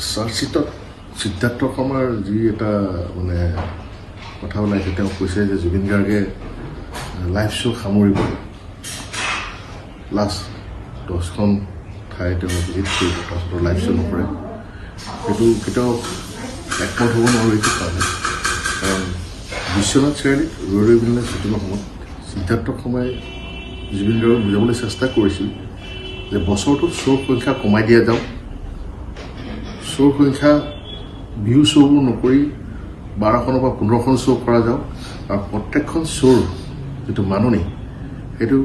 চাৰ্জশ্বিটত সিদ্ধাৰ্থ শৰ্মাৰ যি এটা মানে কথা ওলাইছে, তেওঁ কৈছে যে জুবিন গাৰ্গে লাইভ শ্ব' সামৰিব, লাষ্ট 10খন ঠাই তেওঁ ভিজিট কৰিব, তাৰপিছত লাইভ শ্ব' নকৰে। সেইটো কেতিয়াও একমত হ'ব নোৱাৰোঁ এইটো কাৰণে, কাৰণ বিশ্বনাথ চাৰিআলিত ৰৈ পিনে শ্বুটিঙৰ সময়ত সিদ্ধাৰ্থ শৰ্মাই জুবিন গাৰ্গক বুজাবলৈ চেষ্টা কৰিছিল যে বছৰটোত শ্ব'ৰ সংখ্যা কমাই দিয়া যাওক, শ্ব'ৰ সংখ্যা ভিউ শ্ব'বোৰ নকৰি 12খন বা 15খন শ্ব' কৰা যাওক, আৰু প্ৰত্যেকখন শ্ব'ৰ যিটো মাননি সেইটো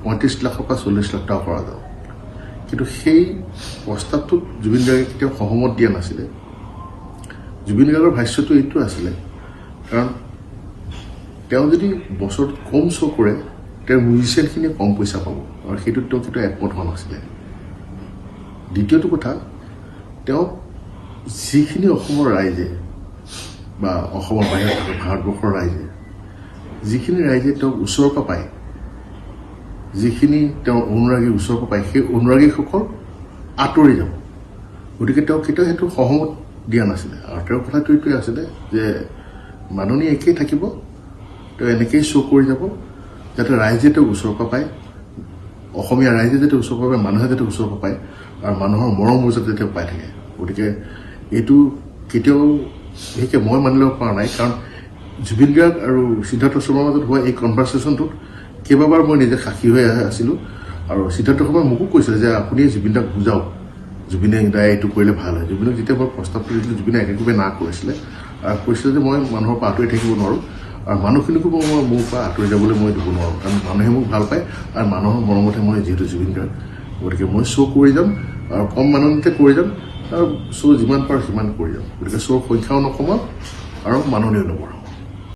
35 লাখৰ পৰা 40 লাখ টকা কৰা যাওক। কিন্তু সেই প্ৰস্তাৱটোত জুবিন গাৰ্গে কেতিয়াও সহমত দিয়া নাছিলে। জুবিন গাৰ্গৰ ভাষ্যটো এইটো আছিলে, কাৰণ তেওঁ যদি বছৰত কম শ্ব' কৰে তেওঁৰ মিউজিচিয়ানখিনিয়ে কম পইচা পাব, আৰু সেইটোত তেওঁ কেতিয়াও একমত হোৱা নাছিলে। দ্বিতীয়টো কথা, তেওঁ যিখিনি অসমৰ ৰাইজে বা অসমৰ বাহিৰত থকা ভাৰতবৰ্ষৰ ৰাইজে যিখিনি ৰাইজে তেওঁক ওচৰৰ পৰা পায়, যিখিনি তেওঁৰ অনুৰাগী ওচৰৰ পৰা পায়, সেই অনুৰাগীসকল আঁতৰি যাব। গতিকে তেওঁ কেতিয়াও সেইটো সহমত দিয়া নাছিলে। আৰু তেওঁৰ কথাটো এইটোৱে আছিলে যে মাননি একেই থাকিব, তেওঁ এনেকেই শ্ব' কৰি যাব যাতে ৰাইজে তেওঁক ওচৰৰ পৰা পায়, অসমীয়া ৰাইজে যাতে ওচৰৰ পৰা পায়, মানুহে যাতে ওচৰৰ পৰা পায়, আৰু মানুহৰ মৰম মৰ্যাদা তেওঁ পাই থাকে। গতিকে এইটো কেতিয়াও বিশেষকৈ মই মানি ল'ব পৰা নাই, কাৰণ জুবিন গাৰ্গ আৰু সিদ্ধাৰ্থ শৰ্মাৰ মাজত হোৱা এই কনভাৰ্চেশ্যনটোত কেইবাবাৰ মই নিজে সাক্ষী হৈ আছিলোঁ, আৰু সিদ্ধাৰ্থ শৰ্মাই মোকো কৈছিলে যে আপুনি জুবিন দাক বুজাওক, জুবিনে দাই এইটো কৰিলে ভাল হয়। জুবিনক যেতিয়া মই প্ৰস্তাৱটো দিছিলোঁ, জুবিনে একেবাৰে না কৰিছিলে, আৰু কৈছিলে যে মই মানুহৰ পৰা আঁতৰি থাকিব নোৱাৰোঁ, আৰু মানুহখিনিকো মই মোৰ পৰা আঁতৰি যাবলৈ মই দিব নোৱাৰোঁ, কাৰণ মানুহে মোক ভাল পায়, আৰু মানুহৰ মৰমতে মই যিহেতু জুবিন গাৰ্গ, গতিকে মই শ্ব' কৰি যাম, আৰু কম মাননিতে কৰি যাম, আৰু শ্ব' যিমান পাৰোঁ সিমান কৰি যাম। গতিকে শ্ব'ৰ সংখ্যাও নকমাম আৰু মাননিও নকৰোঁ।